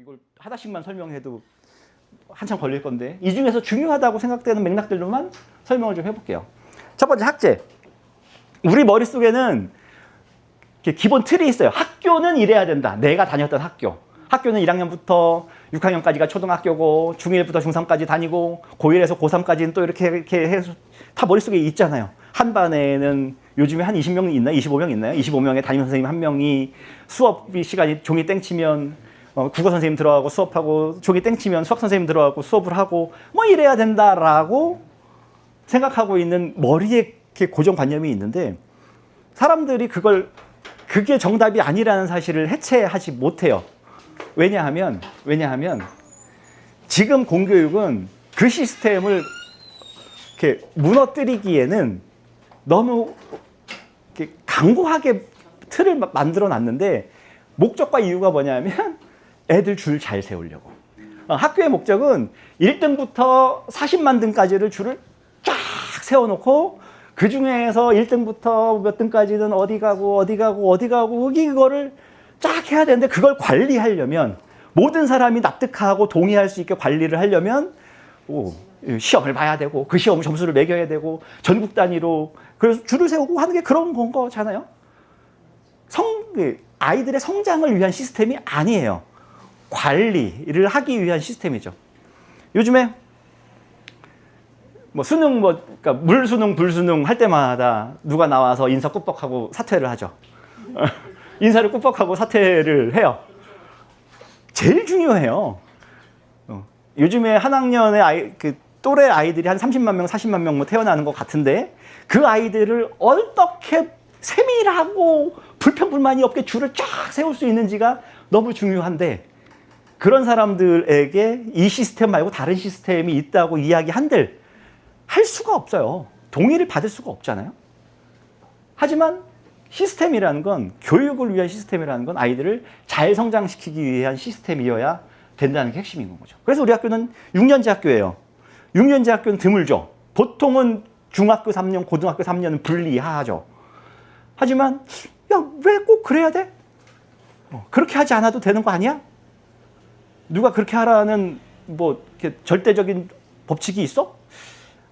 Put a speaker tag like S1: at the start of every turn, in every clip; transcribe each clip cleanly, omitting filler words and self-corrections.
S1: 이걸 하나씩만 설명해도 한참 걸릴 건데 이 중에서 중요하다고 생각되는 맥락들로만 설명을 좀 해볼게요. 첫 번째 학제. 우리 머릿속에는 기본 틀이 있어요. 학교는 이래야 된다. 내가 다녔던 학교. 학교는 1학년부터 6학년까지가 초등학교고 중1부터 중3까지 다니고 고1에서 고3까지는 또 이렇게 해서 다 머릿속에 있잖아요. 한 반에는 요즘에 한 20명 있나요? 25명 있나요? 25명의 담임 선생님 한 명이 수업 시간이 종이 땡치면 국어 선생님 들어가고 수업하고 종이 땡치면 수학 선생님 들어가고 수업을 하고 뭐 이래야 된다라고 생각하고 있는 머리에 이렇게 고정관념이 있는데 사람들이 그게 정답이 아니라는 사실을 해체하지 못해요. 왜냐하면 지금 공교육은 그 시스템을 이렇게 무너뜨리기에는 너무 이렇게 강고하게 틀을 만들어 놨는데 목적과 이유가 뭐냐면 애들 줄 잘 세우려고. 학교의 목적은 1등부터 40만 등까지를 줄을 쫙 세워놓고 그 중에서 1등부터 몇 등까지는 어디 가고 이거를 쫙 해야 되는데 그걸 관리하려면 모든 사람이 납득하고 동의할 수 있게 관리를 하려면 시험을 봐야 되고 그 시험 점수를 매겨야 되고 전국 단위로 그래서 줄을 세우고 하는 게 그런 건 거잖아요. 아이들의 성장을 위한 시스템이 아니에요. 관리를 하기 위한 시스템이죠. 요즘에 뭐 수능 그러니까 물수능 불수능 할 때마다 누가 나와서 인사 꾸벅하고 사퇴를 하죠. 인사를 꾸벅하고 사퇴를 해요. 제일 중요해요. 요즘에 한 학년의 또래 아이들이 한 30만 명, 40만 명 뭐 태어나는 것 같은데 그 아이들을 어떻게 세밀하고 불평불만이 없게 줄을 쫙 세울 수 있는지가 너무 중요한데 그런 사람들에게 이 시스템 말고 다른 시스템이 있다고 이야기한들 할 수가 없어요. 동의를 받을 수가 없잖아요. 하지만 시스템이라는 건 교육을 위한 시스템이라는 건 아이들을 잘 성장시키기 위한 시스템이어야 된다는 게 핵심인 거죠. 그래서 우리 학교는 6년제 학교예요. 6년제 학교는 드물죠. 보통은 중학교 3년, 고등학교 3년은 분리하죠. 하지만 야, 왜 꼭 그래야 돼? 그렇게 하지 않아도 되는 거 아니야? 누가 그렇게 하라는 뭐 이렇게 절대적인 법칙이 있어?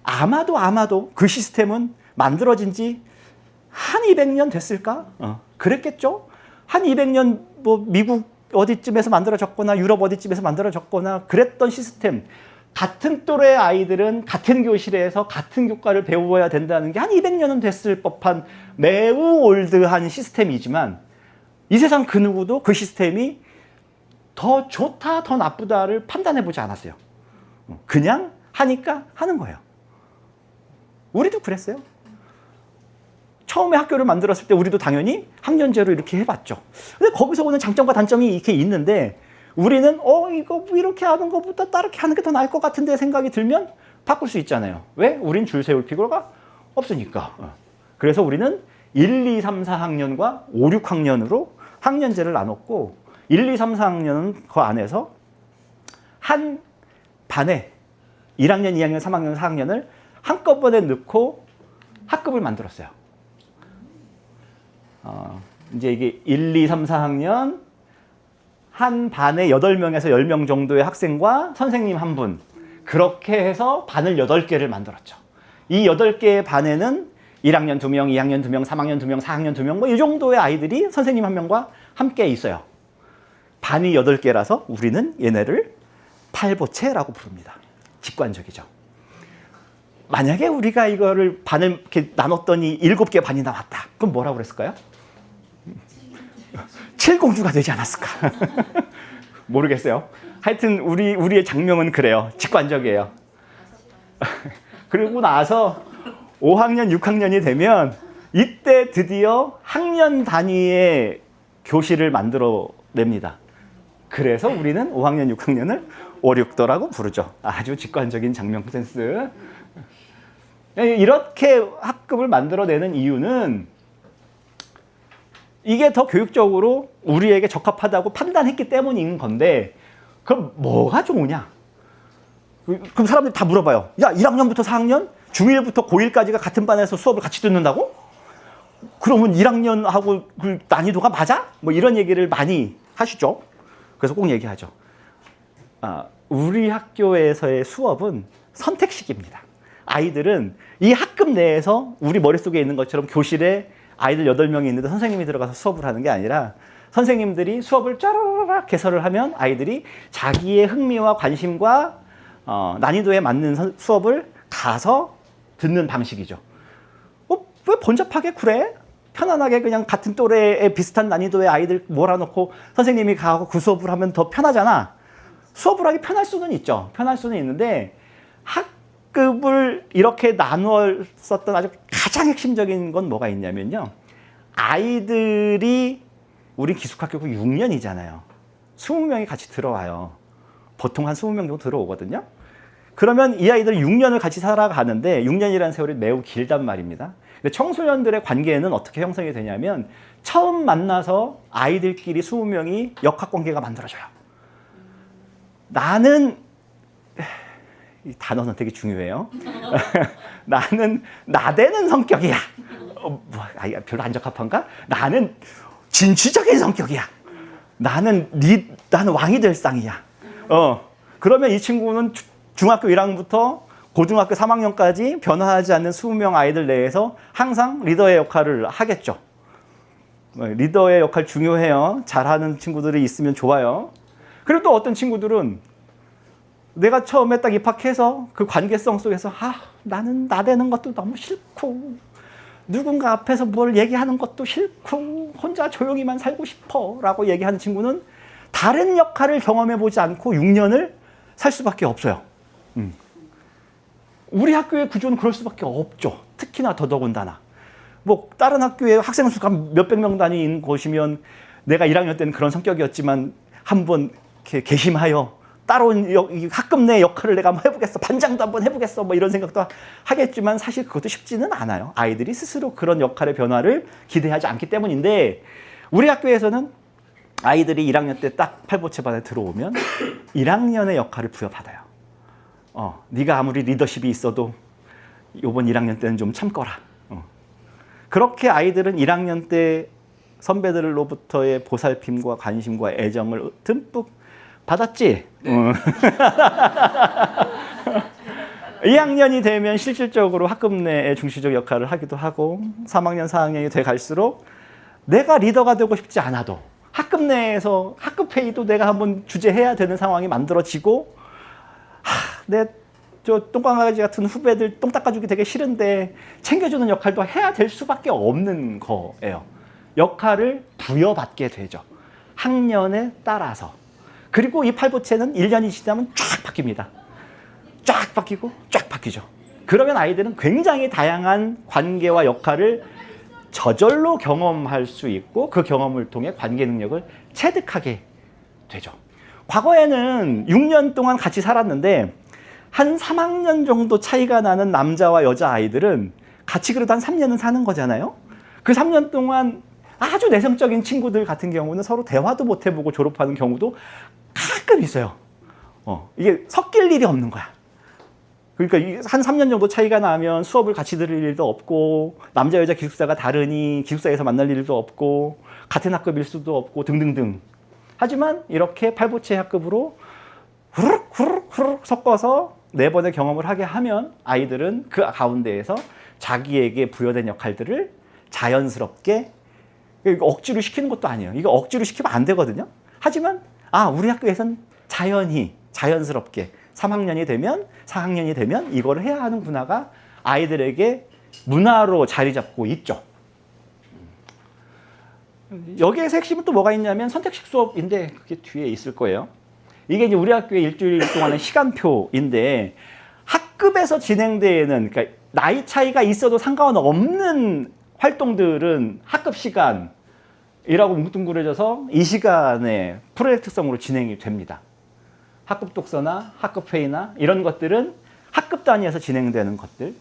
S1: 아마도 그 시스템은 만들어진 지 한 200년 됐을까? 그랬겠죠? 한 200년 뭐 미국 어디쯤에서 만들어졌거나 유럽 어디쯤에서 만들어졌거나 그랬던 시스템. 같은 또래 아이들은 같은 교실에서 같은 교과를 배워야 된다는 게 한 200년은 됐을 법한 매우 올드한 시스템이지만 이 세상 그 누구도 그 시스템이 더 좋다, 더 나쁘다를 판단해보지 않았어요. 그냥 하니까 하는 거예요. 우리도 그랬어요. 처음에 학교를 만들었을 때 우리도 당연히 학년제로 이렇게 해봤죠. 근데 거기서 오는 장점과 단점이 이렇게 있는데 우리는 이거 이렇게 하는 것보다 다르게 하는 게 더 나을 것 같은데 생각이 들면 바꿀 수 있잖아요. 왜? 우린 줄 세울 필요가 없으니까. 그래서 우리는 1, 2, 3, 4학년과 5, 6학년으로 학년제를 나눴고 1, 2, 3, 4학년은 그 안에서 한 반에 1학년, 2학년, 3학년, 4학년을 한꺼번에 넣고 학급을 만들었어요. 이제 이게 1, 2, 3, 4학년 한 반에 8명에서 10명 정도의 학생과 선생님 한 분 그렇게 해서 반을 8개를 만들었죠. 이 8개의 반에는 1학년 2명, 2학년 2명, 3학년 2명, 4학년 2명 뭐 이 정도의 아이들이 선생님 한 명과 함께 있어요. 반이 8개라서 우리는 얘네를 팔보채라고 부릅니다. 직관적이죠. 만약에 우리가 이거를 반을 이렇게 나눴더니 7개 반이 나왔다. 그럼 뭐라고 그랬을까요? 칠공주가 되지 않았을까? 모르겠어요. 하여튼 우리의 장명은 그래요. 직관적이에요. 그리고 나서 5학년, 6학년이 되면 이때 드디어 학년 단위의 교실을 만들어냅니다. 그래서 우리는 5학년, 6학년을 5, 6도라고 부르죠. 아주 직관적인 장명 센스. 이렇게 학급을 만들어내는 이유는 이게 더 교육적으로 우리에게 적합하다고 판단했기 때문인 건데 그럼 뭐가 좋으냐? 그럼 사람들이 다 물어봐요. 야, 1학년부터 4학년? 중1부터 고1까지가 같은 반에서 수업을 같이 듣는다고? 그러면 1학년하고 그 난이도가 맞아? 뭐 이런 얘기를 많이 하시죠. 그래서 꼭 얘기하죠. 우리 학교에서의 수업은 선택식입니다. 아이들은 이 학급 내에서 우리 머릿속에 있는 것처럼 교실에 아이들 8명이 있는데 선생님이 들어가서 수업을 하는 게 아니라 선생님들이 수업을 짜르르 개설을 하면 아이들이 자기의 흥미와 관심과 난이도에 맞는 수업을 가서 듣는 방식이죠. 왜 번잡하게 그래? 편안하게 그냥 같은 또래의 비슷한 난이도의 아이들 몰아놓고 선생님이 가고 그 수업을 하면 더 편하잖아. 수업을 하기 편할 수는 있죠. 편할 수는 있는데 학급을 이렇게 나누었었던 아주 가장 핵심적인 건 뭐가 있냐면요. 아이들이 우리 기숙학교가 6년이잖아요. 20명이 같이 들어와요. 보통 한 20명 정도 들어오거든요. 그러면 이 아이들이 6년을 같이 살아가는데 6년이라는 세월이 매우 길단 말입니다. 근데 청소년들의 관계는 어떻게 형성이 되냐면 처음 만나서 아이들끼리 20명이 역학관계가 만들어져요. 나는 이 단어는 되게 중요해요. 나는 나대는 성격이야. 별로 안 적합한가? 나는 진취적인 성격이야. 나는 왕이 될 상이야. 그러면 이 친구는 중학교 1학년부터 고등학교 3학년까지 변화하지 않는 20명 아이들 내에서 항상 리더의 역할을 하겠죠. 리더의 역할 중요해요. 잘하는 친구들이 있으면 좋아요. 그리고 또 어떤 친구들은 내가 처음에 딱 입학해서 그 관계성 속에서 나는 나대는 것도 너무 싫고 누군가 앞에서 뭘 얘기하는 것도 싫고 혼자 조용히만 살고 싶어 라고 얘기하는 친구는 다른 역할을 경험해보지 않고 6년을 살 수밖에 없어요. 우리 학교의 구조는 그럴 수밖에 없죠. 특히나 더더군다나. 뭐 다른 학교에 학생 수가 몇백 명 단위인 곳이면 내가 1학년 때는 그런 성격이었지만 한번 이렇게 개심하여 따로 학급 내 역할을 내가 한번 해보겠어. 반장도 한번 해보겠어. 뭐 이런 생각도 하겠지만 사실 그것도 쉽지는 않아요. 아이들이 스스로 그런 역할의 변화를 기대하지 않기 때문인데 우리 학교에서는 아이들이 1학년 때 딱 팔보채반에 들어오면 1학년의 역할을 부여받아요. 네가 아무리 리더십이 있어도 이번 1학년 때는 좀 참거라. 그렇게 아이들은 1학년 때 선배들로부터의 보살핌과 관심과 애정을 듬뿍 받았지? 네. 2학년이 되면 실질적으로 학급 내의 중시적 역할을 하기도 하고 3학년, 4학년이 돼 갈수록 내가 리더가 되고 싶지 않아도 학급 내에서 학급 회의도 내가 한번 주재해야 되는 상황이 만들어지고 저 똥강아지 같은 후배들 똥 닦아주기 되게 싫은데 챙겨주는 역할도 해야 될 수밖에 없는 거예요. 역할을 부여받게 되죠. 학년에 따라서. 그리고 이 팔보채는 1년이 지나면 쫙 바뀝니다. 쫙 바뀌고 쫙 바뀌죠. 그러면 아이들은 굉장히 다양한 관계와 역할을 저절로 경험할 수 있고 그 경험을 통해 관계 능력을 체득하게 되죠. 과거에는 6년 동안 같이 살았는데 한 3학년 정도 차이가 나는 남자와 여자 아이들은 같이 그래도 한 3년은 사는 거잖아요. 그 3년 동안 아주 내성적인 친구들 같은 경우는 서로 대화도 못 해보고 졸업하는 경우도 가끔 있어요. 이게 섞일 일이 없는 거야. 그러니까 한 3년 정도 차이가 나면 수업을 같이 들을 일도 없고 남자 여자 기숙사가 다르니 기숙사에서 만날 일도 없고 같은 학급일 수도 없고 등등등. 하지만 이렇게 팔보채 학급으로 후루룩 섞어서 4번의 경험을 하게 하면 아이들은 그 가운데에서 자기에게 부여된 역할들을 자연스럽게 이거 억지로 시키는 것도 아니에요. 이거 억지로 시키면 안 되거든요. 하지만 우리 학교에선 자연스럽게 3학년이 되면 4학년이 되면 이거를 해야 하는 문화가 아이들에게 문화로 자리 잡고 있죠. 여기에서 핵심은 또 뭐가 있냐면 선택식 수업인데 그게 뒤에 있을 거예요. 이게 이제 우리 학교의 일주일 동안의 시간표인데 학급에서 진행되는 그러니까 나이 차이가 있어도 상관없는 활동들은 학급 시간이라고 뭉뚱그려져서 이 시간에 프로젝트성으로 진행이 됩니다. 학급 독서나 학급 회의나 이런 것들은 학급 단위에서 진행되는 것들.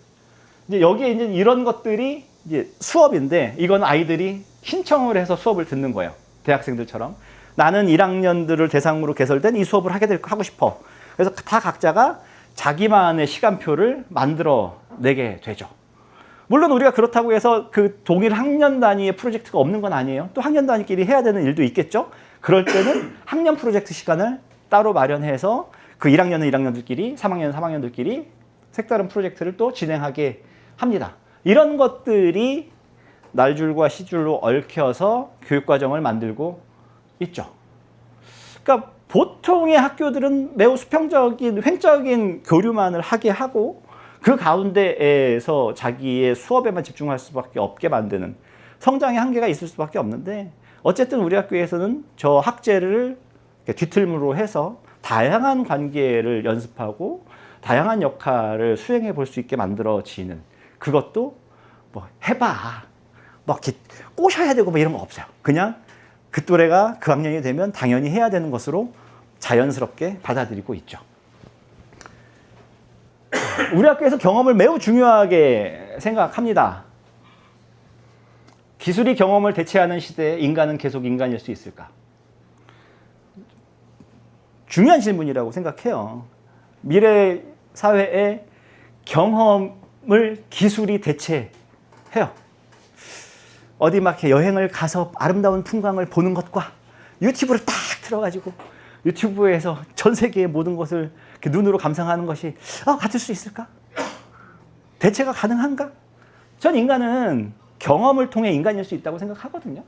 S1: 이제 여기에 이제 이런 것들이 이제 수업인데 이건 아이들이 신청을 해서 수업을 듣는 거예요. 대학생들처럼. 나는 1학년들을 대상으로 개설된 이 수업을 하고 싶어. 그래서 다 각자가 자기만의 시간표를 만들어 내게 되죠. 물론 우리가 그렇다고 해서 그 동일 학년 단위의 프로젝트가 없는 건 아니에요. 또 학년 단위끼리 해야 되는 일도 있겠죠. 그럴 때는 학년 프로젝트 시간을 따로 마련해서 그 1학년은 1학년들끼리, 3학년은 3학년들끼리 색다른 프로젝트를 또 진행하게 합니다. 이런 것들이 날줄과 시줄로 얽혀서 교육과정을 만들고 있죠. 그러니까 보통의 학교들은 매우 수평적인, 횡적인 교류만을 하게 하고 그 가운데에서 자기의 수업에만 집중할 수밖에 없게 만드는 성장의 한계가 있을 수밖에 없는데 어쨌든 우리 학교에서는 저 학제를 뒤틀므로 해서 다양한 관계를 연습하고 다양한 역할을 수행해 볼 수 있게 만들어지는 그것도 뭐 해봐. 뭐 이렇게 꼬셔야 되고 뭐 이런 거 없어요. 그냥 그 또래가 그 학년이 되면 당연히 해야 되는 것으로 자연스럽게 받아들이고 있죠. 우리 학교에서 경험을 매우 중요하게 생각합니다. 기술이 경험을 대체하는 시대에 인간은 계속 인간일 수 있을까? 중요한 질문이라고 생각해요. 미래 사회에 경험을 기술이 대체해요. 어디 막 이렇게 여행을 가서 아름다운 풍광을 보는 것과 유튜브를 딱 틀어가지고 유튜브에서 전 세계의 모든 것을 이렇게 눈으로 감상하는 것이 같을 수 있을까? 대체가 가능한가? 전 인간은 경험을 통해 인간일 수 있다고 생각하거든요.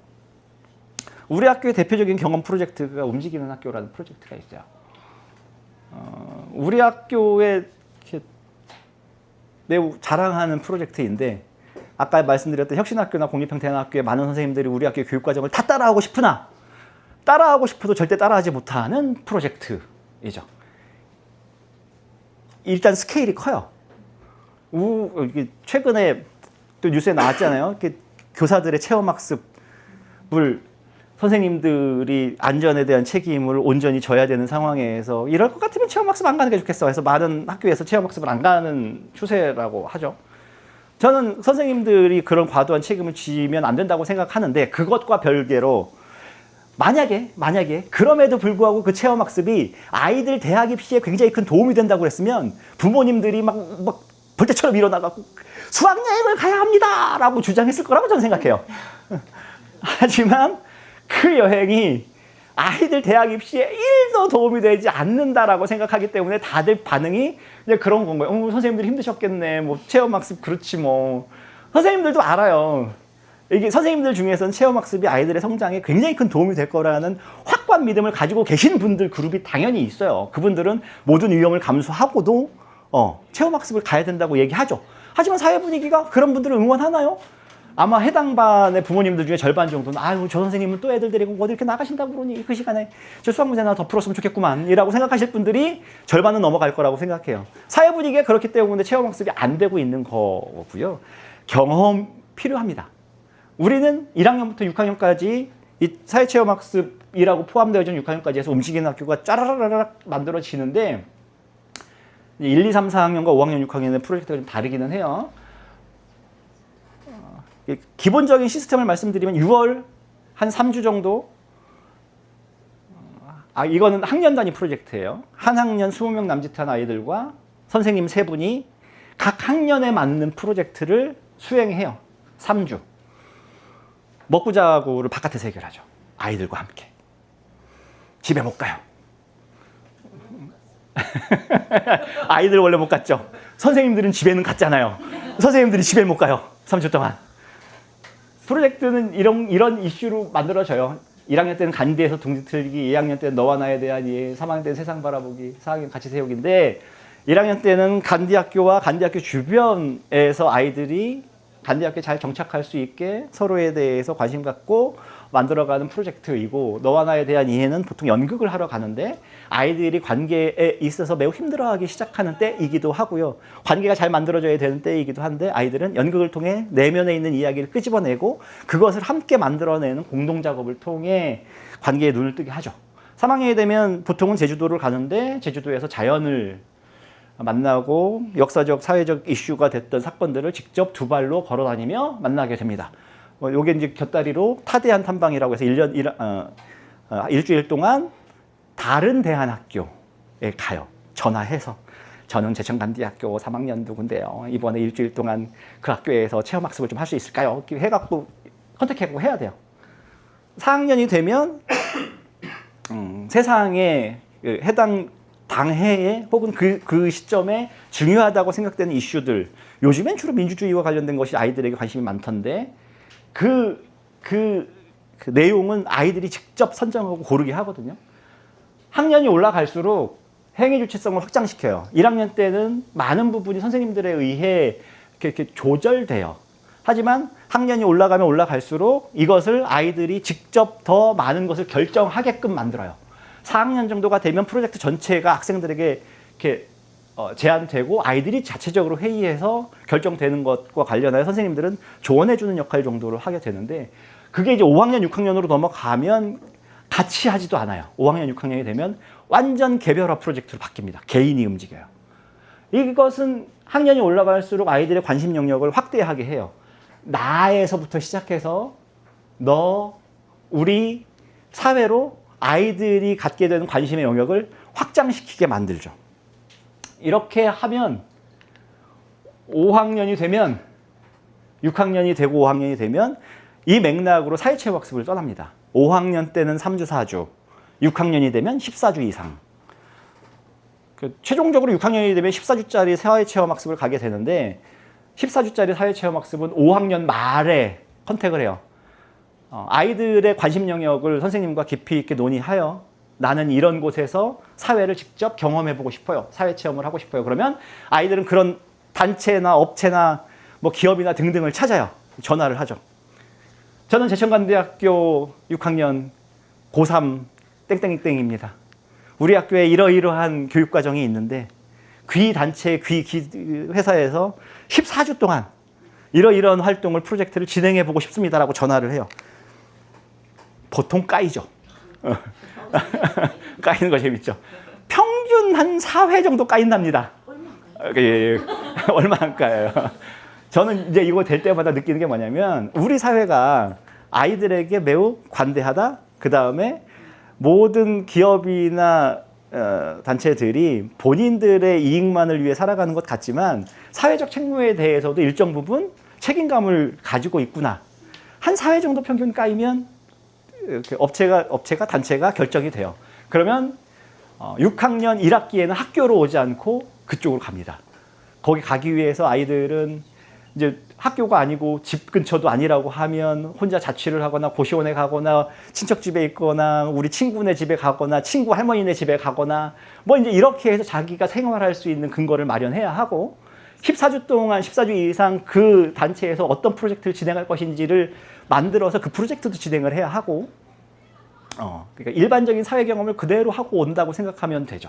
S1: 우리 학교의 대표적인 경험 프로젝트가 움직이는 학교라는 프로젝트가 있어요. 우리 학교에 매우 자랑하는 프로젝트인데 아까 말씀드렸던 혁신학교나 공립형태학교의 많은 선생님들이 우리 학교의 교육과정을 다 따라하고 싶으나 따라하고 싶어도 절대 따라하지 못하는 프로젝트이죠. 일단 스케일이 커요. 최근에 또 뉴스에 나왔잖아요. 교사들의 체험학습을 선생님들이 안전에 대한 책임을 온전히 져야 되는 상황에서 이럴 것 같으면 체험학습 안 가는 게 좋겠어. 그래서 많은 학교에서 체험학습을 안 가는 추세라고 하죠. 저는 선생님들이 그런 과도한 책임을 지면 안 된다고 생각하는데 그것과 별개로 만약에 그럼에도 불구하고 그 체험학습이 아이들 대학 입시에 굉장히 큰 도움이 된다고 그랬으면 부모님들이 막 벌떼처럼 일어나갖고 수학여행을 가야 합니다 라고 주장했을 거라고 저는 생각해요. 하지만 그 여행이 아이들 대학 입시에 1도 도움이 되지 않는다라고 생각하기 때문에 다들 반응이 그냥 그런 건 거예요. 선생님들이 힘드셨겠네. 뭐 체험학습 그렇지 뭐. 선생님들도 알아요. 이게 선생님들 중에서는 체험학습이 아이들의 성장에 굉장히 큰 도움이 될 거라는 확고한 믿음을 가지고 계신 분들 그룹이 당연히 있어요. 그분들은 모든 위험을 감수하고도 체험학습을 가야 된다고 얘기하죠. 하지만 사회 분위기가 그런 분들을 응원하나요? 아마 해당 반의 부모님들 중에 절반 정도는 아유 저 선생님은 또 애들 데리고 어디 이렇게 나가신다고 그러니 그 시간에 저 수학 문제 하나 더 풀었으면 좋겠구만 이라고 생각하실 분들이 절반은 넘어갈 거라고 생각해요. 사회 분위기가 그렇기 때문에 체험학습이 안 되고 있는 거고요. 경험 필요합니다. 우리는 1학년부터 6학년까지 이 사회체험학습이라고 포함되어 있는 6학년까지 해서 움직이는 학교가 짜라라락 만들어지는데 1, 2, 3, 4학년과 5학년, 6학년의 프로젝트가 좀 다르기는 해요. 기본적인 시스템을 말씀드리면 6월 한 3주 정도 이거는 학년 단위 프로젝트예요. 한 학년 20명 남짓한 아이들과 선생님 3분이 각 학년에 맞는 프로젝트를 수행해요. 3주. 먹고 자고를 바깥에서 해결하죠. 아이들과 함께. 집에 못 가요. 아이들 원래 못 갔죠. 선생님들은 집에는 갔잖아요. 선생님들이 집에 못 가요. 3주 동안. 프로젝트는 이런 이슈로 만들어져요. 1학년 때는 간디에서 둥지 틀기, 2학년 때는 너와 나에 대한 이해, 3학년 때는 세상 바라보기, 4학년 같이 세우기인데 1학년 때는 간디 학교와 간디 학교 주변에서 아이들이 간디 학교에 잘 정착할 수 있게 서로에 대해서 관심 갖고 만들어가는 프로젝트이고 너와 나에 대한 이해는 보통 연극을 하러 가는데 아이들이 관계에 있어서 매우 힘들어하기 시작하는 때이기도 하고요. 관계가 잘 만들어져야 되는 때이기도 한데 아이들은 연극을 통해 내면에 있는 이야기를 끄집어내고 그것을 함께 만들어내는 공동작업을 통해 관계에 눈을 뜨게 하죠. 3학년이 되면 보통은 제주도를 가는데 제주도에서 자연을 만나고 역사적, 사회적 이슈가 됐던 사건들을 직접 두 발로 걸어 다니며 만나게 됩니다. 요게 이제 곁다리로 타대한 탐방이라고 해서 일주일 동안 다른 대안학교에 가요. 전화해서 저는 제천간디학교 3학년 누군데요. 이번에 일주일 동안 그 학교에서 체험학습을 좀 할 수 있을까요? 이렇게 해갖고 컨택해보고 해야 돼요. 4학년이 되면 세상에 해당 당해에 혹은 그 시점에 중요하다고 생각되는 이슈들, 요즘엔 주로 민주주의와 관련된 것이 아이들에게 관심이 많던데 그 내용은 아이들이 직접 선정하고 고르게 하거든요. 학년이 올라갈수록 행위 주체성을 확장시켜요. 1학년 때는 많은 부분이 선생님들에 의해 이렇게 조절돼요. 하지만 학년이 올라가면 올라갈수록 이것을 아이들이 직접 더 많은 것을 결정하게끔 만들어요. 4학년 정도가 되면 프로젝트 전체가 학생들에게 이렇게 제한되고 아이들이 자체적으로 회의해서 결정되는 것과 관련하여 선생님들은 조언해주는 역할 정도를 하게 되는데, 그게 이제 5학년, 6학년으로 넘어가면 같이 하지도 않아요. 5학년, 6학년이 되면 완전 개별화 프로젝트로 바뀝니다. 개인이 움직여요. 이것은 학년이 올라갈수록 아이들의 관심 영역을 확대하게 해요. 나에서부터 시작해서 너, 우리 사회로 아이들이 갖게 되는 관심의 영역을 확장시키게 만들죠. 이렇게 하면 5학년이 되면 6학년이 되고 5학년이 되면 이 맥락으로 사회체험학습을 떠납니다. 5학년 때는 3주, 4주, 6학년이 되면 14주 이상. 최종적으로 6학년이 되면 14주짜리 사회체험학습을 가게 되는데 14주짜리 사회체험학습은 5학년 말에 컨택을 해요. 아이들의 관심 영역을 선생님과 깊이 있게 논의하여 나는 이런 곳에서 사회를 직접 경험해보고 싶어요. 사회체험을 하고 싶어요. 그러면 아이들은 그런 단체나 업체나 뭐 기업이나 등등을 찾아요. 전화를 하죠. 저는 제천관대학교 6학년 고3 땡땡땡입니다. 우리 학교에 이러이러한 교육과정이 있는데 귀 단체, 회사에서 14주 동안 이러이러한 활동을, 프로젝트를 진행해보고 싶습니다라고 전화를 해요. 보통 까이죠. 까이는 거 재밌죠. 평균 한 4회 정도 까인답니다. 얼마 안 까요. 저는 이제 이거 될 때마다 느끼는 게 뭐냐면 우리 사회가 아이들에게 매우 관대하다. 그 다음에 모든 기업이나 단체들이 본인들의 이익만을 위해 살아가는 것 같지만 사회적 책무에 대해서도 일정 부분 책임감을 가지고 있구나. 한 4회 정도 평균 까이면 업체가 단체가 결정이 돼요. 그러면 6학년 1학기에는 학교로 오지 않고 그쪽으로 갑니다. 거기 가기 위해서 아이들은 이제 학교가 아니고 집 근처도 아니라고 하면 혼자 자취를 하거나 고시원에 가거나 친척 집에 있거나 우리 친구네 집에 가거나 친구 할머니네 집에 가거나 뭐 이제 이렇게 해서 자기가 생활할 수 있는 근거를 마련해야 하고 14주 동안 14주 이상 그 단체에서 어떤 프로젝트를 진행할 것인지를 만들어서 그 프로젝트도 진행을 해야 하고 그러니까 일반적인 사회 경험을 그대로 하고 온다고 생각하면 되죠.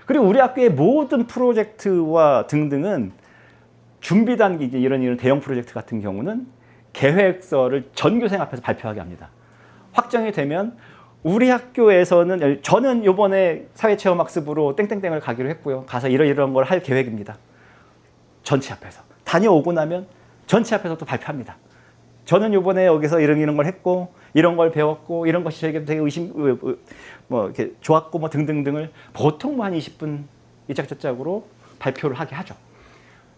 S1: 그리고 우리 학교의 모든 프로젝트와 등등은 준비 단계, 이제 이런 대형 프로젝트 같은 경우는 계획서를 전교생 앞에서 발표하게 합니다. 확정이 되면 우리 학교에서는 저는 이번에 사회체험학습으로 땡땡땡을 가기로 했고요. 가서 이런 걸 할 계획입니다. 전체 앞에서. 다녀오고 나면 전체 앞에서 또 발표합니다. 저는 이번에 여기서 이런 걸 했고 이런 걸 배웠고 이런 것이 저에게 되게 이렇게 좋았고 뭐 등등등을 보통 뭐 한 20분 이짝저짝으로 발표를 하게 하죠.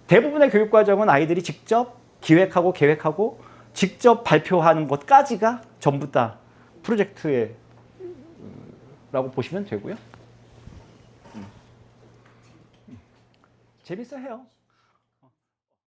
S1: 대부분의 교육과정은 아이들이 직접 기획하고 계획하고 직접 발표하는 것까지가 전부 다 프로젝트라고 보시면 되고요. 재밌어 해요.